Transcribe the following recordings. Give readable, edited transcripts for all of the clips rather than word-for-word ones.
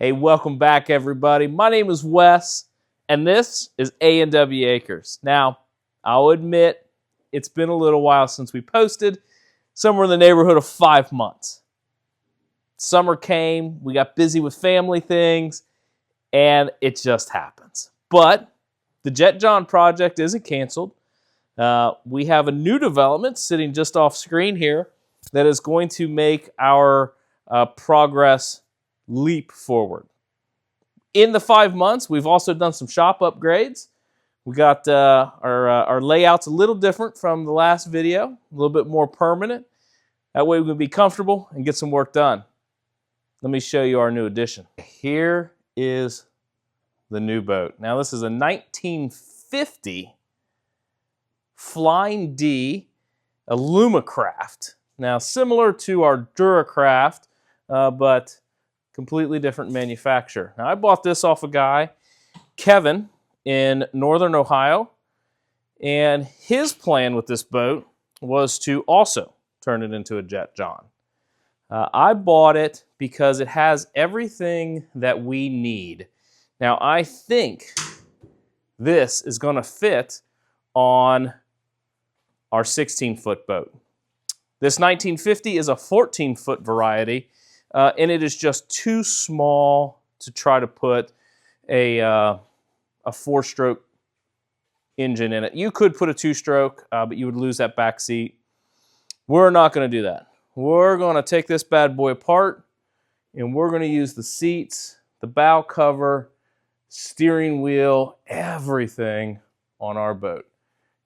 Hey, welcome back, everybody. My name is Wes, and this is A&W Acres. Now, I'll admit, it's been a little while since we posted, somewhere in the neighborhood of 5 months. Summer came, we got busy with family things, and it just happens. But the JetJon project isn't canceled. We have a new development sitting just off screen here that is going to make our progress leap forward. In the 5 months, we've also done some shop upgrades. We got our layouts a little different from the last video, a little bit more permanent. That way we can be comfortable and get some work done. Let me show you our new addition. Here is the new boat. Now this is a 1950 Flying D Alumacraft. Now similar to our Duracraft, but completely different manufacturer. Now I bought this off a guy, Kevin, in Northern Ohio, and his plan with this boat was to also turn it into a JetJon. I bought it because it has everything that we need. Now I think this is going to fit on our 16-foot boat. This 1950 is a 14-foot variety, and it is just too small to try to put a 4-stroke engine in it. You could put a 2-stroke, but you would lose that back seat. We're not going to do that. We're going to take this bad boy apart, and we're going to use the seats, the bow cover, steering wheel, everything on our boat.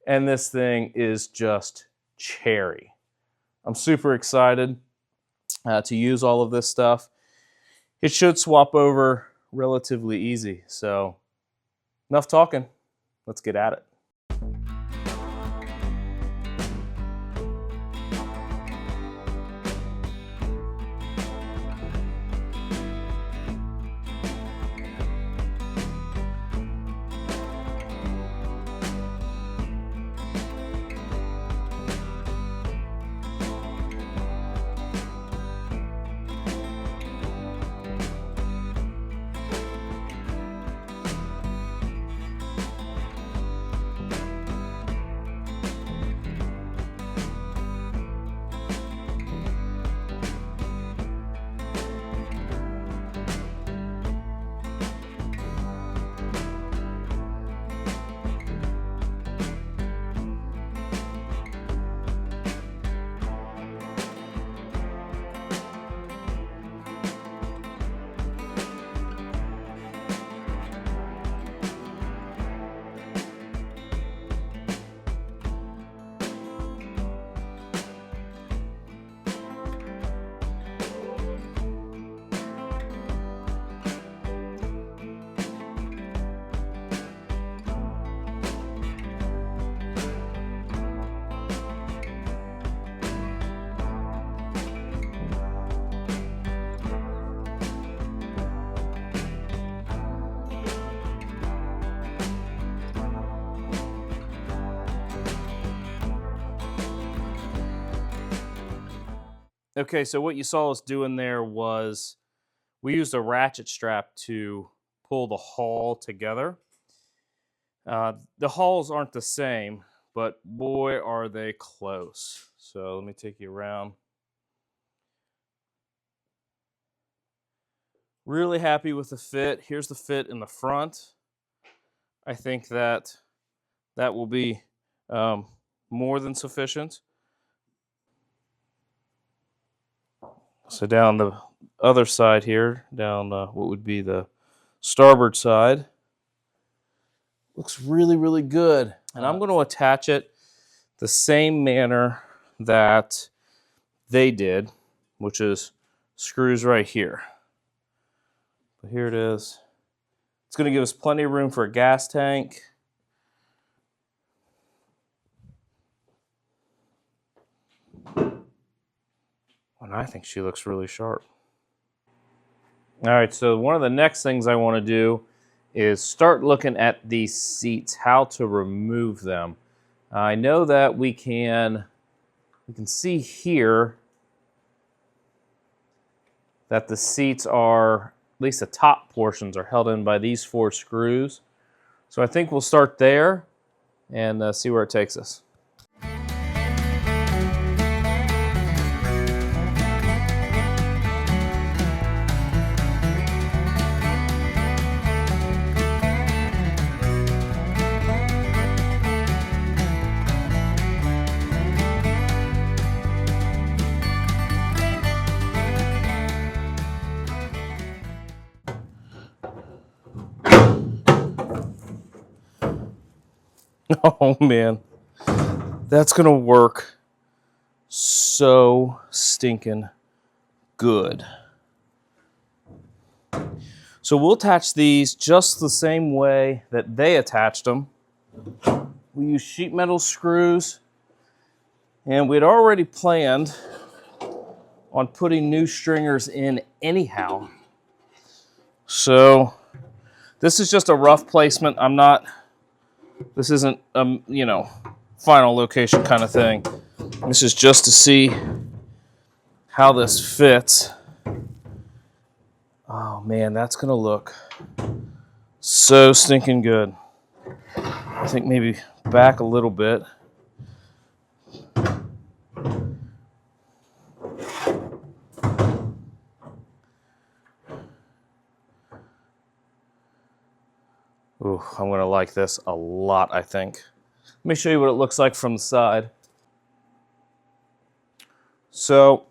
And this thing is just cherry. I'm super excited to use all of this stuff. It should swap over relatively easy. So enough talking. Let's get at it. Okay, so what you saw us doing there was we used a ratchet strap to pull the hull together. The hulls aren't the same, but boy, are they close. So let me take you around. Really happy with the fit. Here's the fit in the front. I think that will be more than sufficient. So down the other side here, down what would be the starboard side, looks really, really good. And I'm going to attach it the same manner that they did, which is screws right here. But here it is. It's going to give us plenty of room for a gas tank. And I think she looks really sharp. All right, so one of the next things I want to do is start looking at these seats, how to remove them. I know that we can see here that the seats are least the top portions are held in by these 4 screws. So I think we'll start there and see where it takes us. Oh man, that's gonna work so stinking good. So we'll attach these just the same way that they attached them. We use sheet metal screws, and we'd already planned on putting new stringers in anyhow. So this is just a rough placement. This isn't you know, final location kind of thing. This is just to see how this fits. Oh man, that's gonna look so stinking good. I think maybe back a little bit. Ooh, I'm gonna like this a lot, I think. Let me show you what it looks like from the side. So,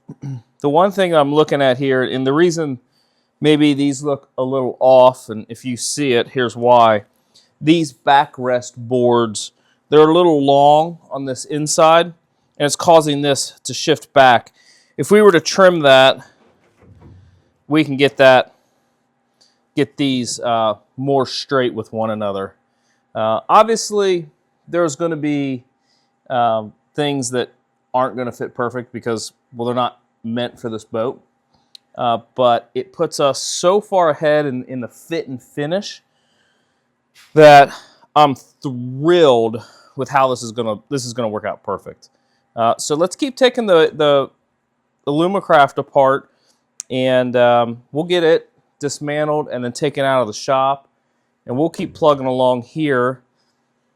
the one thing I'm looking at here, and the reason maybe these look a little off, and if you see it, here's why. These backrest boards, they're a little long on this inside, and it's causing this to shift back. If we were to trim that, we can get these more straight with one another. Obviously, there's going to be things that aren't going to fit perfect because, well, they're not meant for this boat. But it puts us so far ahead in the fit and finish that I'm thrilled with how this is gonna work out perfect. So let's keep taking the Alumacraft apart, and we'll get it dismantled and then taken out of the shop, and we'll keep plugging along here,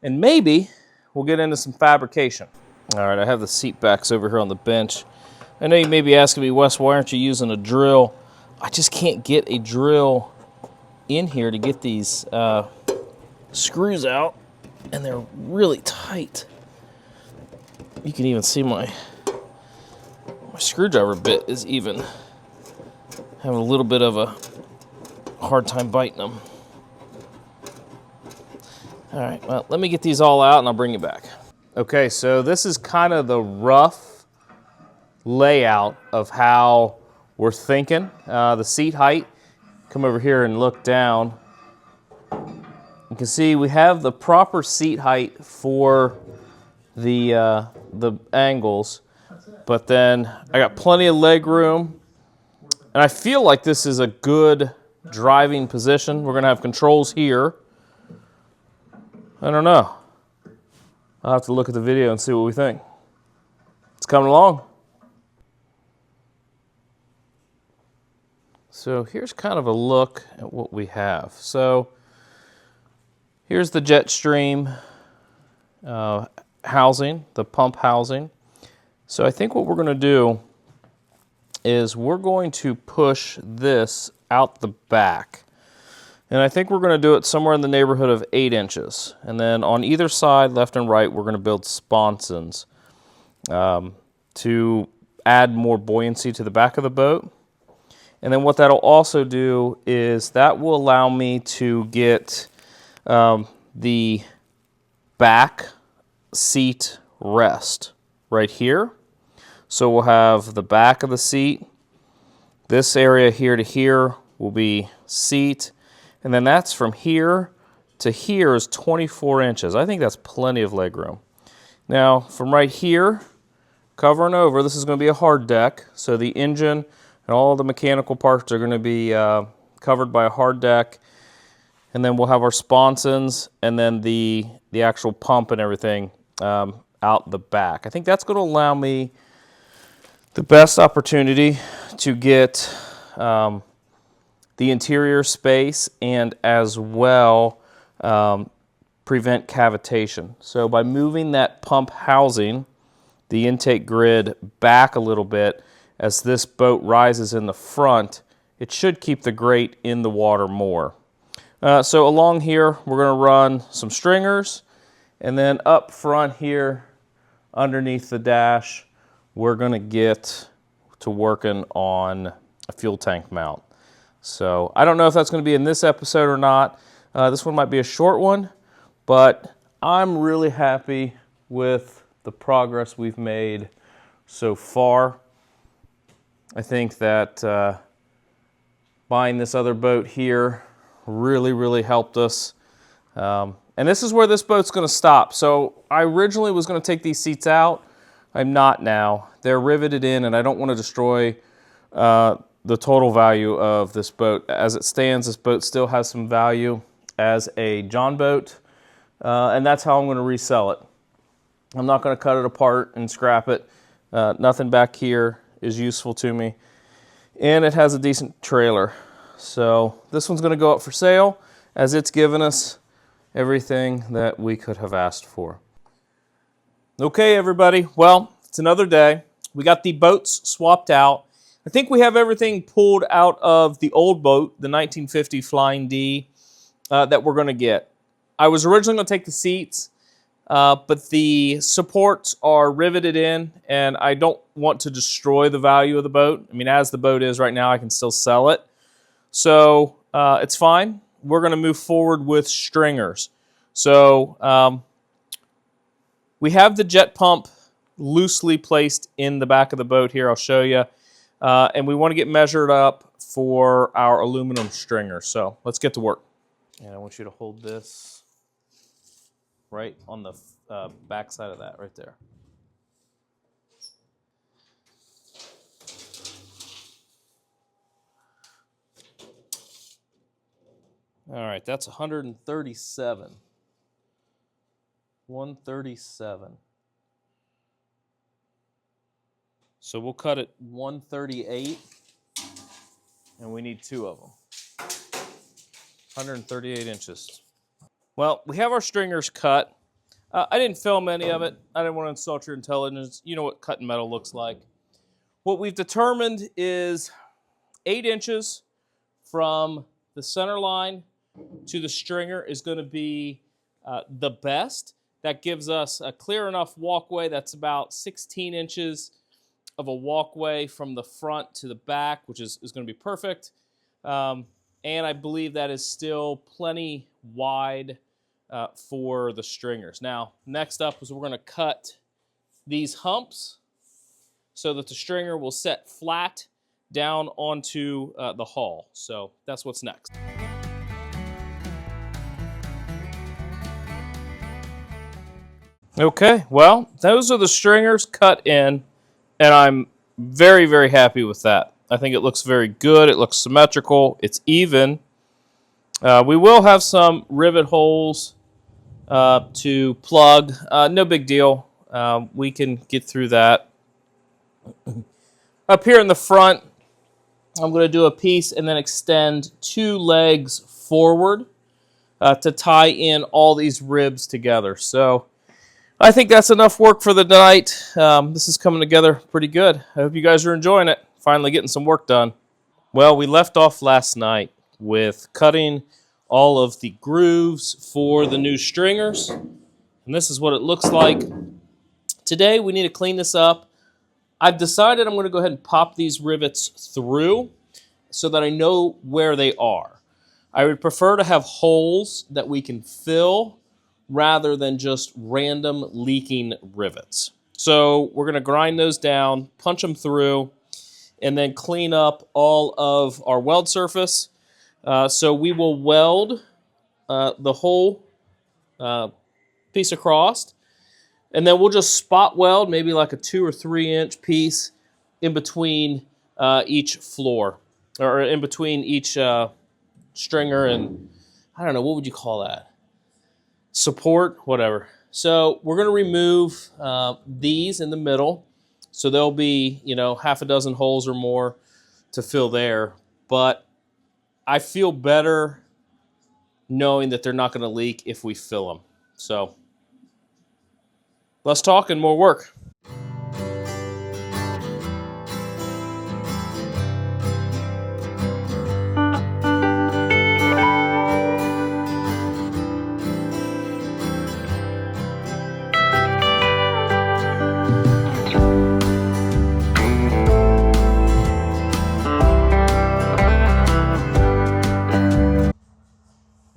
and maybe we'll get into some fabrication. All right, I have the seat backs over here on the bench. I know you may be asking me, Wes, why aren't you using a drill? I just can't get a drill in here to get these screws out, and they're really tight. You can even see my screwdriver bit is even having a little bit of a hard time biting them. All right, well, let me get these all out and I'll bring you back. Okay, so this is kind of the rough layout of how we're thinking. The seat height, come over here and look down. You can see we have the proper seat height for the angles, but then I got plenty of leg room, and I feel like this is a good driving position. We're gonna have controls here. I don't know. I'll have to look at the video and see what we think. It's coming along. So here's kind of a look at what we have. So here's the jet stream housing, the pump housing. So I think what we're going to do is we're going to push this out the back. And I think we're going to do it somewhere in the neighborhood of 8 inches. And then on either side, left and right, we're going to build sponsons to add more buoyancy to the back of the boat. And then what that'll also do is that will allow me to get the back seat rest right here. So we'll have the back of the seat. This area here to here will be seat. And then that's from here to here is 24 inches. I think that's plenty of leg room. Now, from right here, covering over, this is going to be a hard deck. So the engine and all the mechanical parts are going to be covered by a hard deck. And then we'll have our sponsons and then the actual pump and everything out the back. I think that's going to allow me the best opportunity to get the interior space and as well prevent cavitation. So by moving that pump housing, the intake grid back a little bit as this boat rises in the front, it should keep the grate in the water more. So along here, we're going to run some stringers, and then up front here, underneath the dash, we're going to get to working on a fuel tank mount. So I don't know if that's going to be in this episode or not. This one might be a short one, but I'm really happy with the progress we've made so far. I think that buying this other boat here really helped us. And this is where this boat's going to stop. So I originally was going to take these seats out. I'm not now. They're riveted in, and I don't want to destroy the total value of this boat. As it stands, this boat still has some value as a Jon boat, and that's how I'm going to resell it. I'm not going to cut it apart and scrap it. Nothing back here is useful to me, and it has a decent trailer. So this one's going to go up for sale, as it's given us everything that we could have asked for. Okay, everybody. Well, it's another day. We got the boats swapped out. I think we have everything pulled out of the old boat, the 1950 Flying D, that we're going to get. I was originally going to take the seats, but the supports are riveted in, and I don't want to destroy the value of the boat. I mean, as the boat is right now, I can still sell it. So it's fine. We're going to move forward with stringers. So we have the jet pump loosely placed in the back of the boat here. I'll show you. And we want to get measured up for our aluminum stringer. So let's get to work. And I want you to hold this right on the back side of that right there. All right, that's 137. 137. So we'll cut it 138, and we need two of them. 138 inches. Well, we have our stringers cut. I didn't film any of it. I didn't want to insult your intelligence. You know what cutting metal looks like. What we've determined is 8 inches from the center line to the stringer is going to be the best. That gives us a clear enough walkway that's about 16 inches of a walkway from the front to the back, which is going to be perfect. And I believe that is still plenty wide for the stringers. Now, next up is we're going to cut these humps so that the stringer will set flat down onto the hull. So that's what's next. Okay, well, those are the stringers cut in, and I'm very happy with that. I think it looks very good. It looks symmetrical. It's even. We will have some rivet holes to plug. No big deal. We can get through that. Up here in the front, I'm going to do a piece and then extend 2 legs forward to tie in all these ribs together. So I think that's enough work for the night. This is coming together pretty good. I hope you guys are enjoying it. Finally getting some work done. Well, we left off last night with cutting all of the grooves for the new stringers. And this is what it looks like. Today, we need to clean this up. I've decided I'm going to go ahead and pop these rivets through so that I know where they are. I would prefer to have holes that we can fill rather than just random leaking rivets. So we're going to grind those down, punch them through, and then clean up all of our weld surface. So we will weld the whole piece across, and then we'll just spot weld maybe like a 2 or 3 inch piece in between each floor, or in between each stringer and, I don't know, what would you call that? Support, whatever. So we're going to remove these in the middle. So there'll be, half a dozen holes or more to fill there. But I feel better knowing that they're not going to leak if we fill them. So less talk and more work.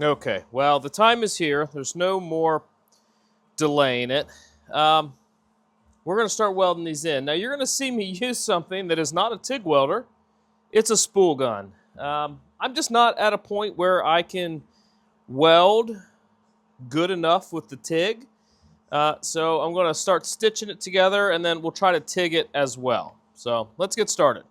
Okay, well, the time is here. There's no more delaying it. We're going to start welding these in. Now, you're going to see me use something that is not a TIG welder. It's a spool gun. I'm just not at a point where I can weld good enough with the TIG. So I'm going to start stitching it together, and then we'll try to TIG it as well. So let's get started.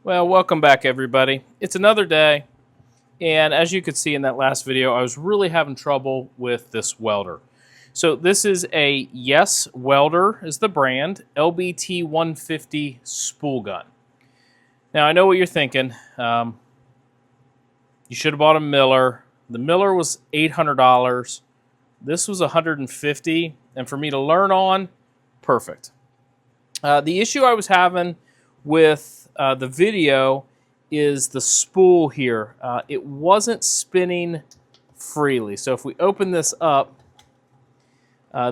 Well, welcome back, everybody. It's another day, and as you could see in that last video, I was really having trouble with this welder. So this is a Yes Welder is the brand, LBT150 spool gun. Now, I know what you're thinking. You should have bought a Miller. The Miller was $800. This was $150, and for me to learn on, perfect. The issue I was having with the video is the spool here. It wasn't spinning freely. So if we open this up,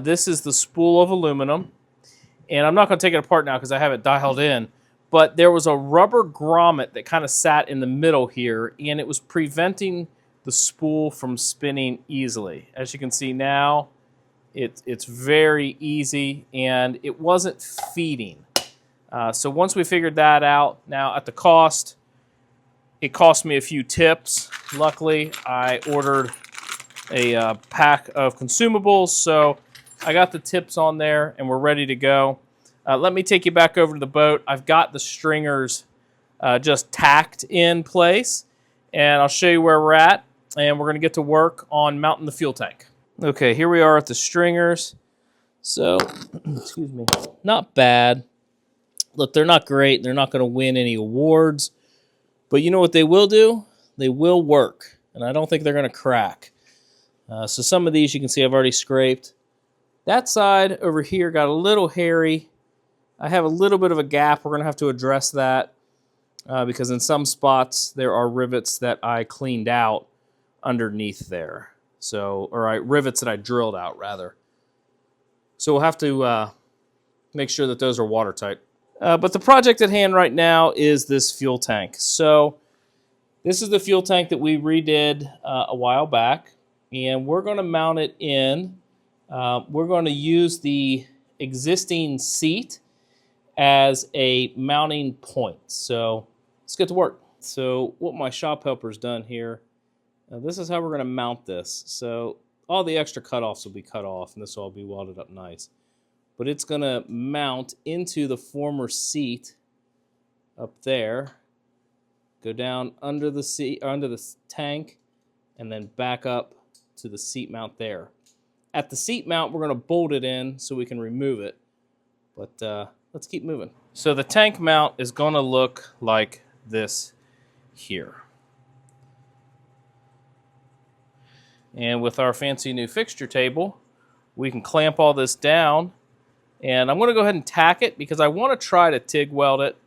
this is the spool of aluminum. And I'm not going to take it apart now because I have it dialed in. But there was a rubber grommet that kind of sat in the middle here, and it was preventing the spool from spinning easily. As you can see now, it's very easy, and it wasn't feeding. So once we figured that out, now at the cost, it cost me a few tips. Luckily, I ordered a pack of consumables, so I got the tips on there, and we're ready to go. Let me take you back over to the boat. I've got the stringers just tacked in place, and I'll show you where we're at, and we're going to get to work on mounting the fuel tank. Okay, here we are at the stringers. So, excuse me, not bad. Look, they're not great. They're not going to win any awards. But you know what they will do? They will work. And I don't think they're going to crack. So some of these you can see I've already scraped. That side over here got a little hairy. I have a little bit of a gap. We're going to have to address that. Because in some spots there are rivets that I cleaned out underneath there. So, rivets that I drilled out, rather. So we'll have to make sure that those are watertight. But the project at hand right now is this fuel tank. So this is the fuel tank that we redid a while back, and we're going to mount it in. We're going to use the existing seat as a mounting point. So let's get to work. So what my shop helper's done here, this is how we're going to mount this. So all the extra cutoffs will be cut off, and this will all be welded up nice. But it's going to mount into the former seat up there, go down under the seat, under the tank, and then back up to the seat mount there. At the seat mount, we're going to bolt it in so we can remove it. But let's keep moving. So the tank mount is going to look like this here. And with our fancy new fixture table, we can clamp all this down. And I'm going to go ahead and tack it because I want to try to TIG weld it.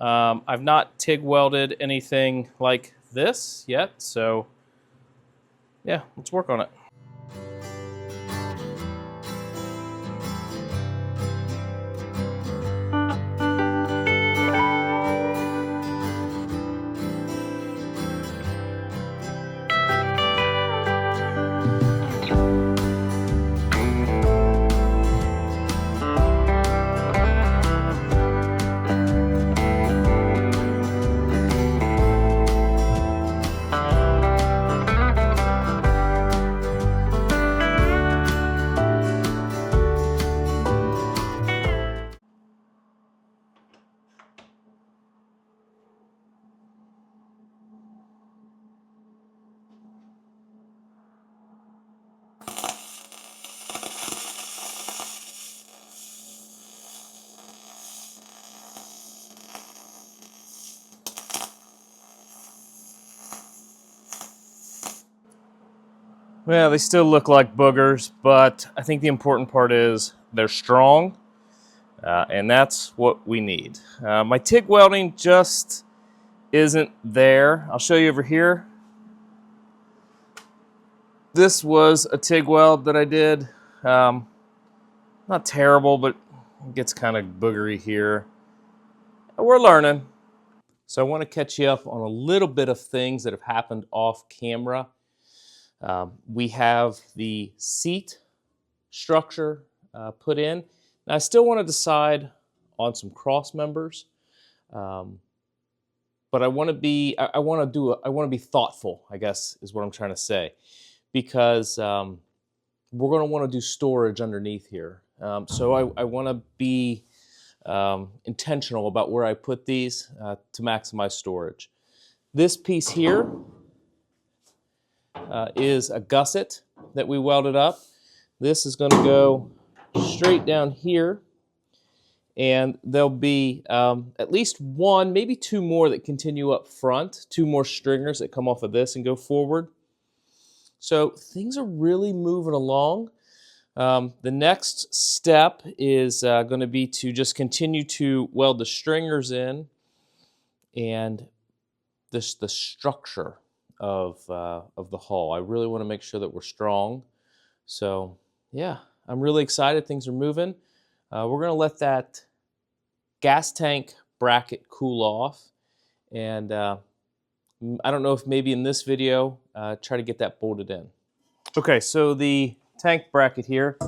I've not TIG welded anything like this yet, so yeah, let's work on it. Well, they still look like boogers, but I think the important part is they're strong, and that's what we need. My TIG welding just isn't there. I'll show you over here. This was a TIG weld that I did. Not terrible, but it gets kind of boogery here. We're learning. So I want to catch you up on a little bit of things that have happened off camera. We have the seat structure put in. Now I still want to decide on some cross members, but I want to be thoughtful, I guess is what I'm trying to say, because we're going to want to do storage underneath here. So I want to be intentional about where I put these to maximize storage. This piece here is a gusset that we welded up. This is going to go straight down here, and there'll be at least one, maybe two more that continue up front, two more stringers that come off of this and go forward. So things are really moving along. The next step is going to be to just continue to weld the stringers in and the structure of the hull. I really want to make sure that we're strong. So yeah, I'm really excited. Things are moving. We're going to let that gas tank bracket cool off, and I don't know if maybe in this video try to get that bolted in. Okay, so the tank bracket here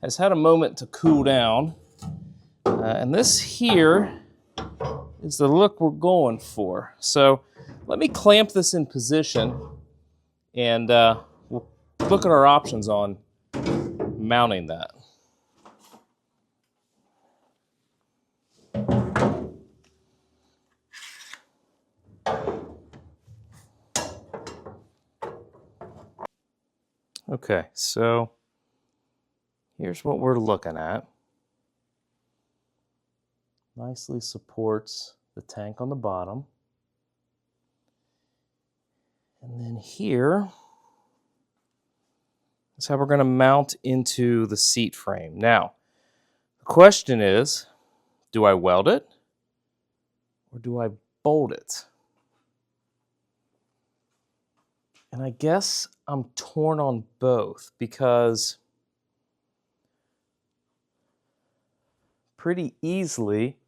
has had a moment to cool down, and this here is the look we're going for. So let me clamp this in position, and we'll look at our options on mounting that. Okay, so here's what we're looking at. Nicely supports the tank on the bottom. And then here is how we're going to mount into the seat frame. Now, the question is, do I weld it or do I bolt it? And I guess I'm torn on both, because pretty easily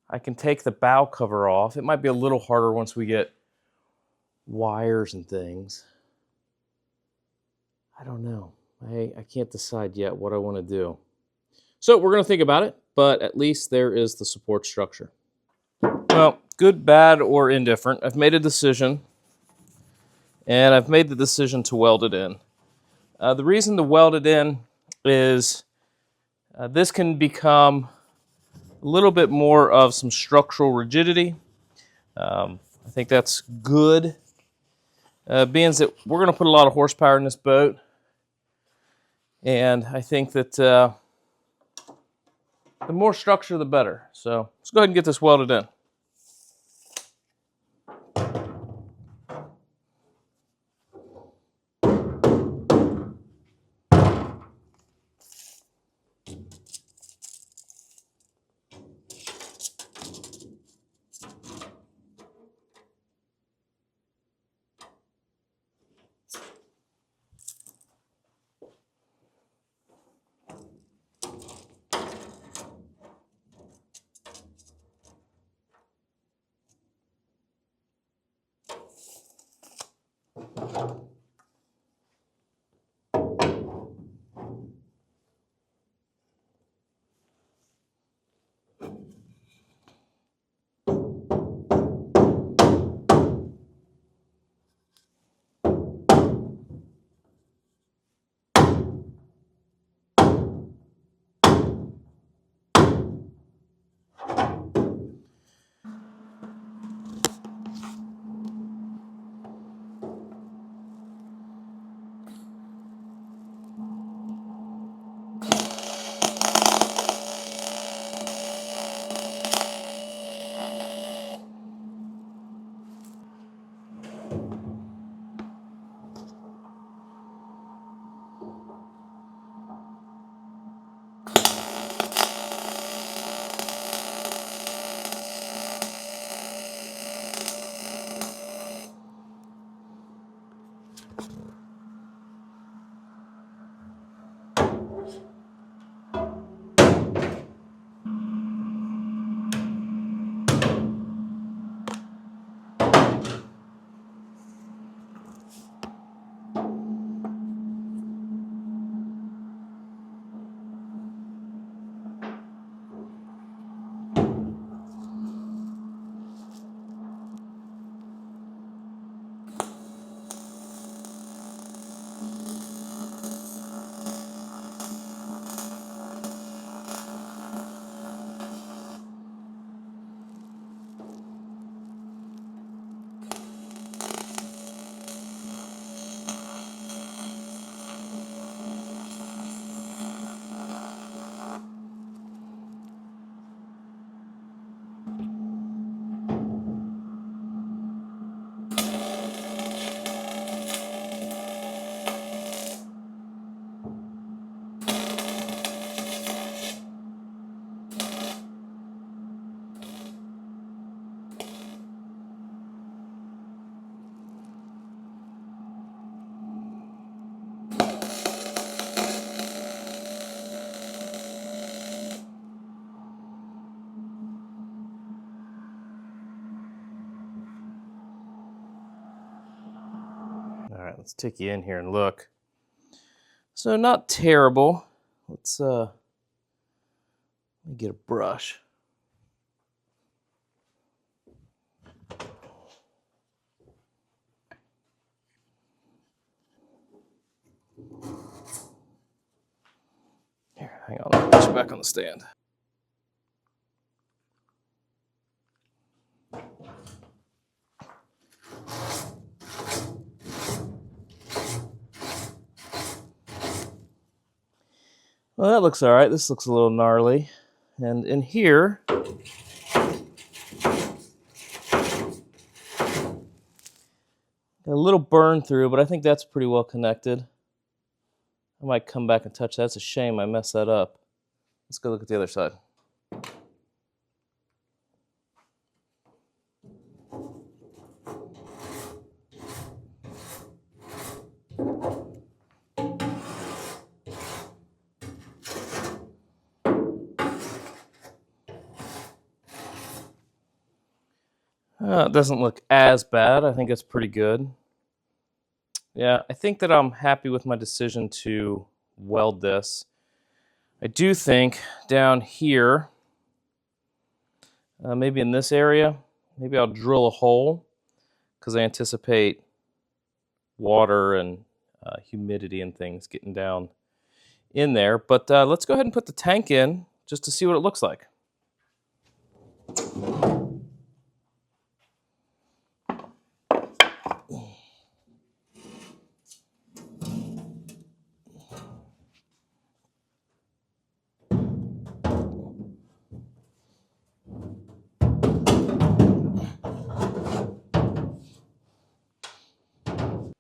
I can take the bow cover off. It might be a little harder once we get wires and things. I don't know. I can't decide yet what I want to do. So we're going to think about it, but at least there is the support structure. Well, good, bad, or indifferent, I've made a decision, and I've made the decision to weld it in. The reason to weld it in is this can become a little bit more of some structural rigidity. I think that's good, being that we're going to put a lot of horsepower in this boat, and I think that the more structure, the better. So let's go ahead and get this welded in. right, let's take you in here and look. So not terrible. Let's let me get a brush. Here, hang on, let me put you back on the stand. Well, that looks all right. This looks a little gnarly. And in here, a little burn through, but I think that's pretty well connected. I might come back and touch that. It's a shame I messed that up. Let's go look at the other side. It doesn't look as bad. I think it's pretty good. Yeah, I think that I'm happy with my decision to weld this. I do think down here, maybe in this area, maybe I'll drill a hole because I anticipate water and humidity and things getting down in there. But let's go ahead and put the tank in just to see what it looks like.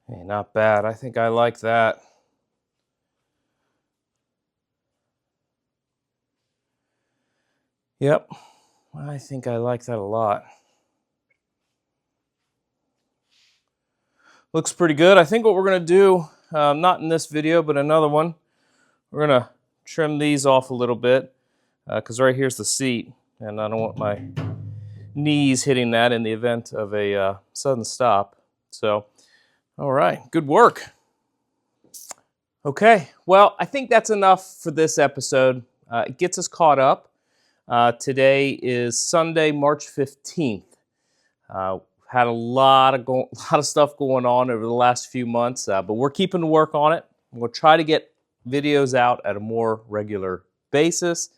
Hey, not bad. I think I like that. Yep, I think I like that a lot. Looks pretty good. I think what we're going to do, not in this video, but another one, we're going to trim these off a little bit because right here's the seat, and I don't want my knees hitting that in the event of a sudden stop. So, all right, good work. Okay, well, I think that's enough for this episode. It gets us caught up. Today is Sunday, March 15th. Had a lot of stuff going on over the last few months, but we're keeping to work on it. We'll try to get videos out at a more regular basis.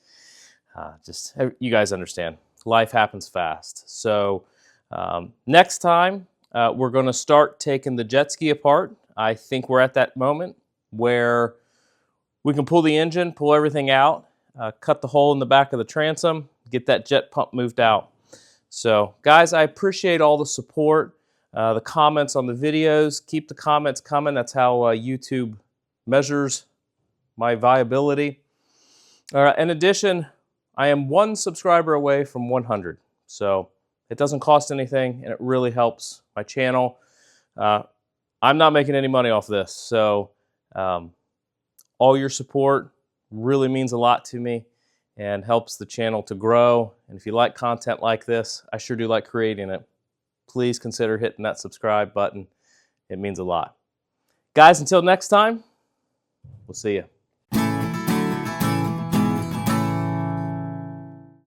Just you guys understand, life happens fast. So next time, we're going to start taking the jet ski apart. I think we're at that moment where we can pull the engine, pull everything out, cut the hole in the back of the transom, get that jet pump moved out. So, guys, I appreciate all the support, the comments on the videos. Keep the comments coming. That's how YouTube measures my viability. In addition, I am 1 subscriber away from 100. So, it doesn't cost anything, and it really helps my channel. I'm not making any money off this. So, all your support really means a lot to me and helps the channel to grow. And if you like content like this, I sure do like creating it. Please consider hitting that subscribe button. It means a lot. Guys, until next time, we'll see you.